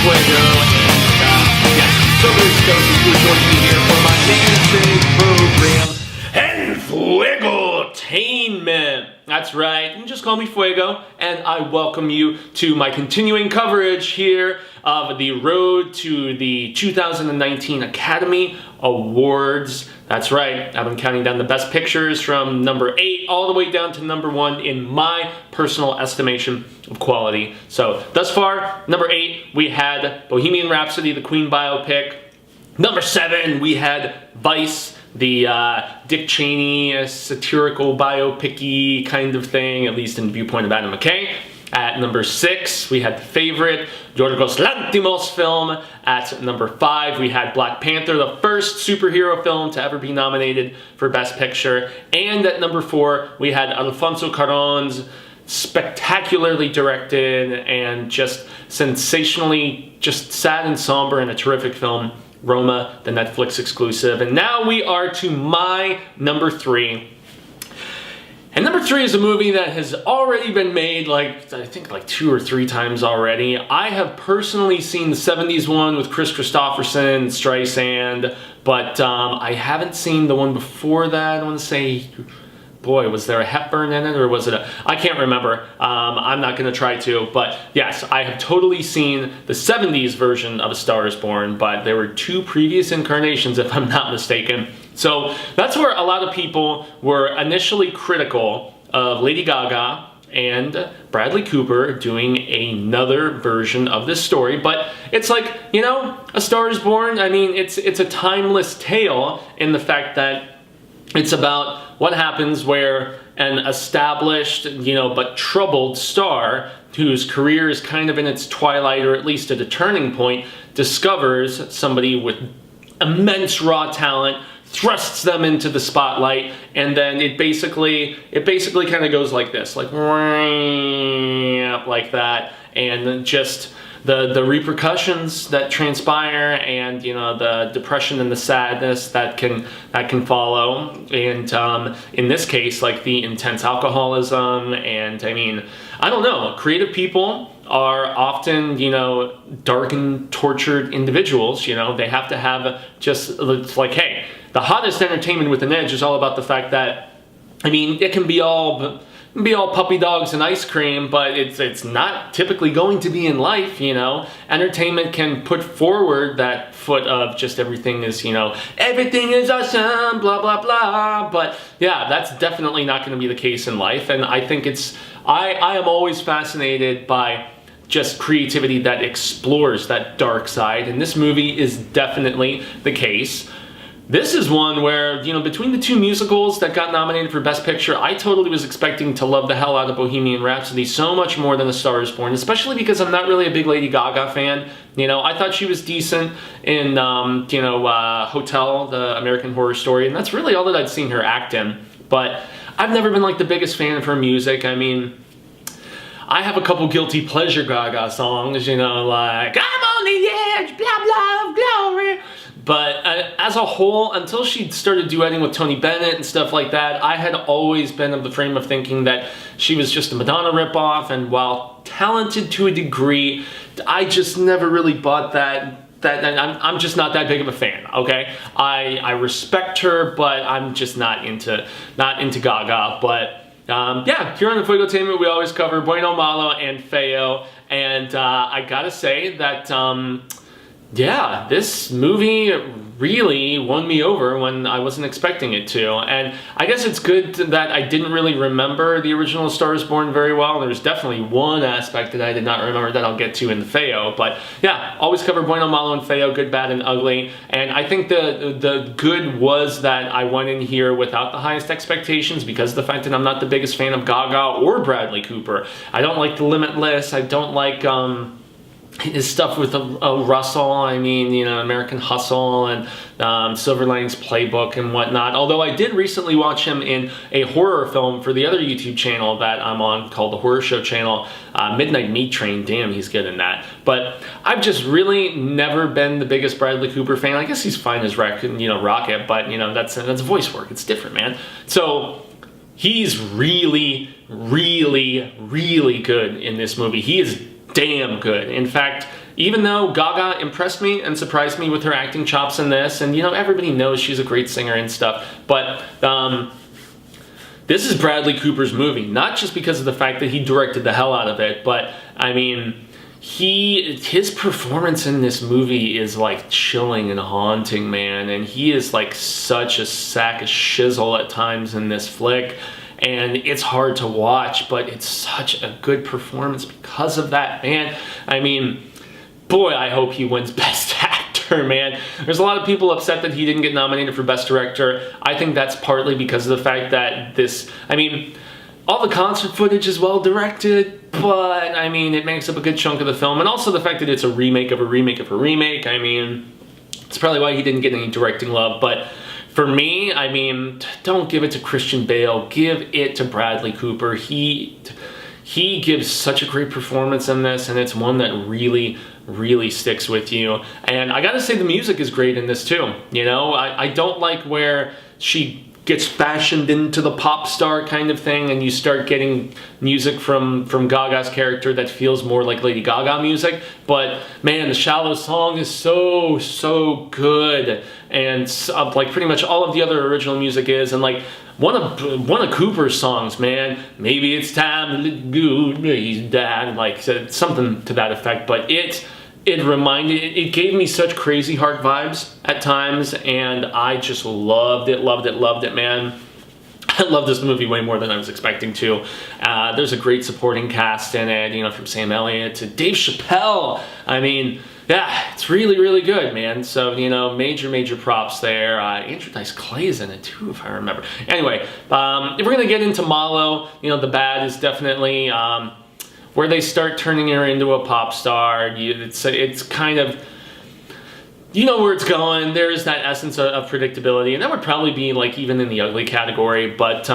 Enfuego, and yes, so very stoked that you're joining me here for my namesake program, Enfuegotainment. That's right, you can just call me Fuego, and I welcome you to my continuing coverage here of the road to the 2019 Academy Awards. That's right, I've been counting down the best pictures from number 8 all the way down to number 1 in my personal estimation of quality. So, thus far, number 8, we had Bohemian Rhapsody, the Queen biopic. Number 7, we had Vice, the Dick Cheney satirical biopic-y kind of thing, at least in the viewpoint of Adam McKay. At number 6, we had The Favorite, Yorgos Lanthimos film. At number 5, we had Black Panther, the first superhero film to ever be nominated for Best Picture. And at number 4, we had Alfonso Cuarón's spectacularly directed and just sensationally just sad and somber and a terrific film, Roma, the Netflix exclusive. And now we are to my number 3. And number 3 is a movie that has already been made, I think 2 or 3 times already. I have personally seen the 70s one with Chris Christopherson, Streisand, but I haven't seen the one before that. I want to say, boy, was there a Hepburn in it, or was it I can't remember. I'm not going to try to, but yes, I have totally seen the 70s version of A Star is Born, but there were 2 previous incarnations, if I'm not mistaken. So that's where a lot of people were initially critical of Lady Gaga and Bradley Cooper doing another version of this story, but it's like, you know, A Star is Born, I mean, it's a timeless tale in the fact that it's about what happens where an established, but troubled star whose career is kind of in its twilight, or at least at a turning point, discovers somebody with immense raw talent, thrusts them into the spotlight, and then it basically kind of goes like this, like that, and then just the repercussions that transpire, and the depression and the sadness that can follow, and in this case, like the intense alcoholism, and I mean, I don't know, creative people are often, dark and tortured individuals. They have to have it's like, hey, the hottest entertainment with an edge is all about the fact that, I mean, it can be all puppy dogs and ice cream, but it's not typically going to be in life, Entertainment can put forward that foot of just everything is, everything is awesome, blah, blah, blah. But yeah, that's definitely not going to be the case in life. And I think I am always fascinated by just creativity that explores that dark side. And this movie is definitely the case. This is one where, between the 2 musicals that got nominated for Best Picture, I totally was expecting to love the hell out of Bohemian Rhapsody so much more than A Star is Born, especially because I'm not really a big Lady Gaga fan. I thought she was decent in, Hotel, the American Horror Story, and that's really all that I'd seen her act in. But I've never been, the biggest fan of her music. I mean, I have a couple guilty pleasure Gaga songs, like, I'm on the edge, blah, blah, glory. But as a whole, until she started duetting with Tony Bennett and stuff like that, I had always been of the frame of thinking that she was just a Madonna ripoff, and while talented to a degree, I just never really bought that. I'm just not that big of a fan, okay? I respect her, but I'm just not into Gaga. But yeah, here on Enfuegotainment, we always cover Bueno, Malo, and Feo, and I gotta say that yeah, this movie really won me over when I wasn't expecting it to. And I guess it's good that I didn't really remember the original Star is Born very well. There's definitely one aspect that I did not remember that I'll get to in the Feo. But yeah, always cover Bueno, Malo, and Feo, good, bad, and ugly. And I think the good was that I went in here without the highest expectations because of the fact that I'm not the biggest fan of Gaga or Bradley Cooper. I don't like The Limitless. I don't like his stuff with Russell, I mean, American Hustle and Silver Linings Playbook and whatnot. Although I did recently watch him in a horror film for the other YouTube channel that I'm on called the Horror Show Channel, Midnight Meat Train. Damn, he's good in that. But I've just really never been the biggest Bradley Cooper fan. I guess he's fine as Rocket, but that's voice work. It's different, man. So he's really, really, really good in this movie. He is damn good. In fact, even though Gaga impressed me and surprised me with her acting chops in this, and you know, everybody knows she's a great singer and stuff, but this is Bradley Cooper's movie, not just because of the fact that he directed the hell out of it, but I mean, his performance in this movie is like chilling and haunting, man, and he is like such a sack of shizzle at times in this flick. And it's hard to watch, but it's such a good performance because of that, man. I mean, boy, I hope he wins Best Actor, man. There's a lot of people upset that he didn't get nominated for Best Director. I think that's partly because of the fact that I mean, all the concert footage is well directed, but I mean, it makes up a good chunk of the film. And also the fact that it's a remake of a remake of a remake. I mean, it's probably why he didn't get any directing love, but for me, I mean, don't give it to Christian Bale. Give it to Bradley Cooper. He gives such a great performance in this, and it's one that really, really sticks with you. And I gotta say, the music is great in this too. You know, I don't like where she gets fashioned into the pop star kind of thing, and you start getting music from Gaga's character that feels more like Lady Gaga music. But man, the Shallow song is so good, and like pretty much all of the other original music is, and like one of Cooper's songs, man, maybe it's time to let go, he's dead, like something to that effect. But it gave me such Crazy Heart vibes at times, and I just loved it, man. I love this movie way more than I was expecting to. There's a great supporting cast in it, you know, from Sam Elliott to Dave Chappelle. I mean, yeah, it's really, really good, man. So, you know, major props there. Andrew Dice Clay's in it too, if I remember. Anyway, if we're gonna get into MALO, you know, the bad is definitely where they start turning her into a pop star. It's kind of, you know where it's going. There's that essence of predictability, and that would probably be like even in the ugly category. But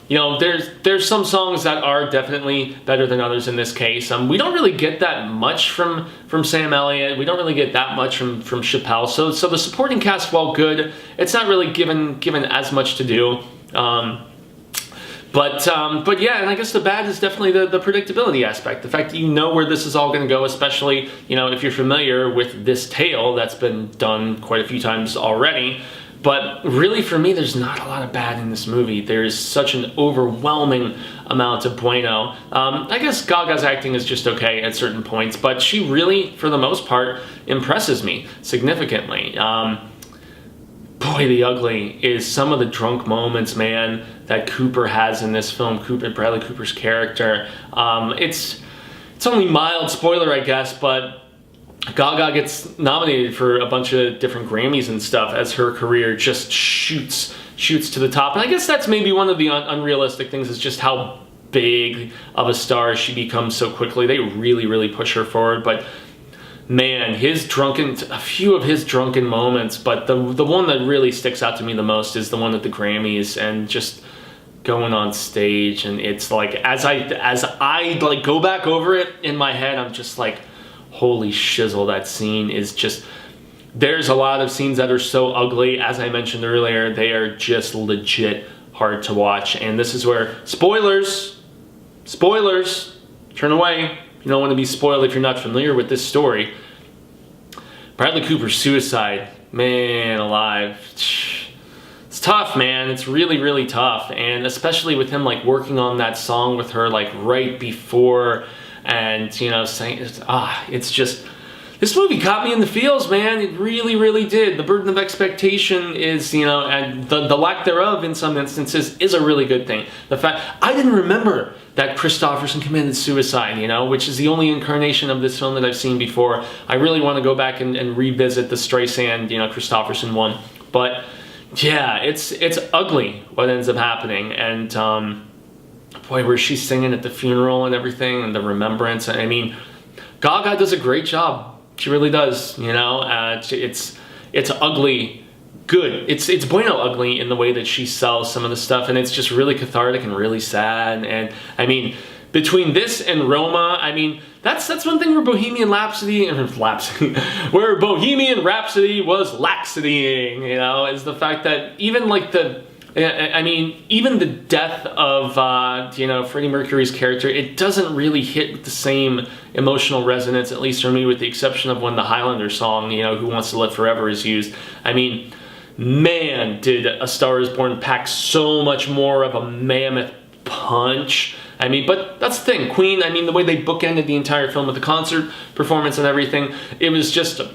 you know, there's some songs that are definitely better than others in this case. We don't really get that much from Sam Elliott. We don't really get that much from Chappelle. So the supporting cast, while good, it's not really given as much to do. But yeah, and I guess the bad is definitely the predictability aspect. The fact that you know where this is all going to go, especially, you know, if you're familiar with this tale that's been done quite a few times already. But really, for me, there's not a lot of bad in this movie. There's such an overwhelming amount of bueno. I guess Gaga's acting is just okay at certain points, but she really, for the most part, impresses me significantly. Boy, the ugly is some of the drunk moments, man, that Cooper has in this film. Bradley Cooper's character. It's only mild spoiler, I guess, but Gaga gets nominated for a bunch of different Grammys and stuff as her career just shoots to the top. And I guess that's maybe one of the unrealistic things, is just how big of a star she becomes so quickly. They really push her forward, but man, a few of his drunken moments, but the one that really sticks out to me the most is the one at the Grammys, and just going on stage, and it's like, as I like go back over it in my head, I'm just like, holy shizzle, that scene is just, there's a lot of scenes that are so ugly, as I mentioned earlier, they are just legit hard to watch. And this is where, spoilers, turn away. You don't want to be spoiled if you're not familiar with this story. Bradley Cooper's suicide, man alive. It's tough, man. It's really tough. And especially with him like working on that song with her like right before, and you know, saying, it's just, this movie caught me in the feels, man. It really did. The burden of expectation is, you know, and the lack thereof in some instances is a really good thing. The fact, I didn't remember that Christopherson committed suicide, you know, which is the only incarnation of this film that I've seen before. I really want to go back and revisit the Streisand, you know, Christopherson one. But yeah, it's ugly what ends up happening. And boy, where she's singing at the funeral and everything, and the remembrance. I mean, Gaga does a great job. She really does, you know. It's ugly good. It's bueno ugly in the way that she sells some of the stuff, and it's just really cathartic and really sad. And I mean, between this and Roma, I mean, that's one thing where Bohemian Rhapsody where Bohemian Rhapsody was laxitying, you know, is the fact that even like I mean, even the death of, you know, Freddie Mercury's character, it doesn't really hit with the same emotional resonance, at least for me, with the exception of when the Highlander song, you know, Who Wants to Live Forever is used. I mean, man, did A Star Is Born pack so much more of a mammoth punch. I mean, but that's the thing, Queen, I mean, the way they bookended the entire film with the concert performance and everything, it was just, it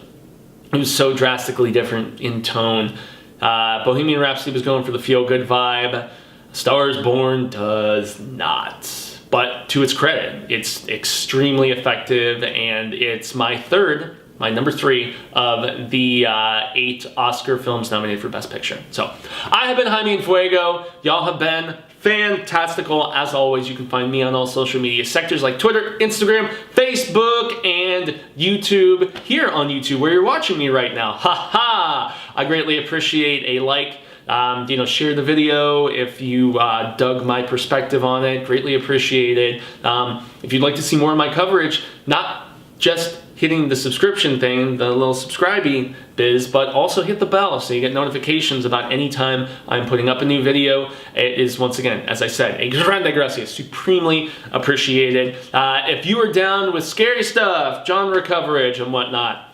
was so drastically different in tone. Bohemian Rhapsody was going for the feel-good vibe. Star Is Born does not. But to its credit, it's extremely effective, and it's my number 3 of the 8 Oscar films nominated for Best Picture. So, I have been Jaime En Fuego. Y'all have been fantastical. As always, you can find me on all social media sectors like Twitter, Instagram, Facebook, and YouTube. Here on YouTube, where you're watching me right now. Ha! I greatly appreciate a like. You know, share the video if you dug my perspective on it. Greatly appreciated. If you'd like to see more of my coverage, not just hitting the subscription thing, the little subscribey biz, but also hit the bell so you get notifications about any time I'm putting up a new video. It is, once again, as I said, a grande gracias, supremely appreciated. If you are down with scary stuff, genre coverage, and whatnot,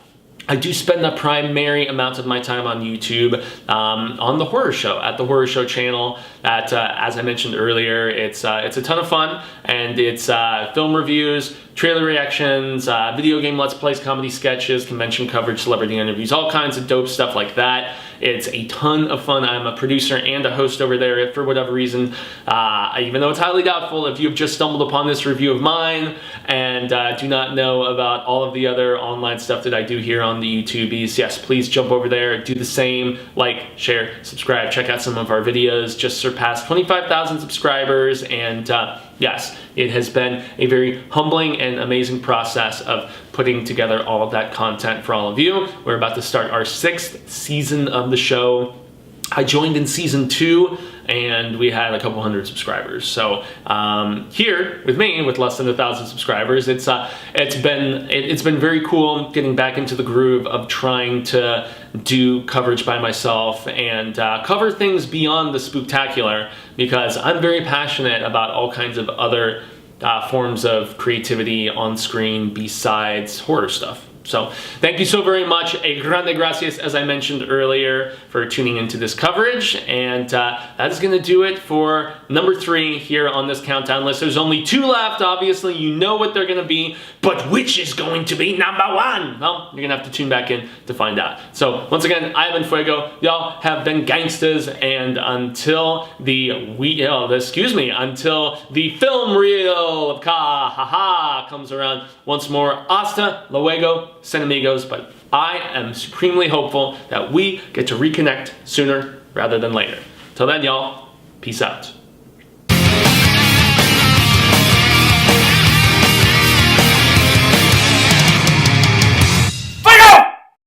I do spend the primary amount of my time on YouTube on The Horror Show, at The Horror Show channel. As I mentioned earlier, it's a ton of fun, and it's film reviews, trailer reactions, video game let's plays, comedy sketches, convention coverage, celebrity interviews, all kinds of dope stuff like that. It's a ton of fun. I'm a producer and a host over there. If for whatever reason, even though it's highly doubtful, if you've just stumbled upon this review of mine and do not know about all of the other online stuff that I do here on the YouTubies, yes, please jump over there, do the same, like, share, subscribe, check out some of our videos. Just surpassed 25,000 subscribers, and yes, it has been a very humbling and amazing process of putting together all of that content for all of you. We're about to start our 6th season of the show. I joined in season 2, and we had a couple hundred subscribers. So here with me, with less than 1,000 subscribers, it's been very cool getting back into the groove of trying to do coverage by myself and cover things beyond the spooktacular, because I'm very passionate about all kinds of other forms of creativity on screen besides horror stuff. So thank you so very much. A grande gracias, as I mentioned earlier, for tuning into this coverage. And that is going to do it for number 3 here on this countdown list. There's only 2 left. Obviously, you know what they're going to be. But which is going to be number 1? Well, you're going to have to tune back in to find out. So once again, I am En Fuego. Y'all have been gangsters. And until the until the film reel of comes around once more, hasta luego, Cinemigos, but I am supremely hopeful that we get to reconnect sooner rather than later. Till then, y'all, peace out.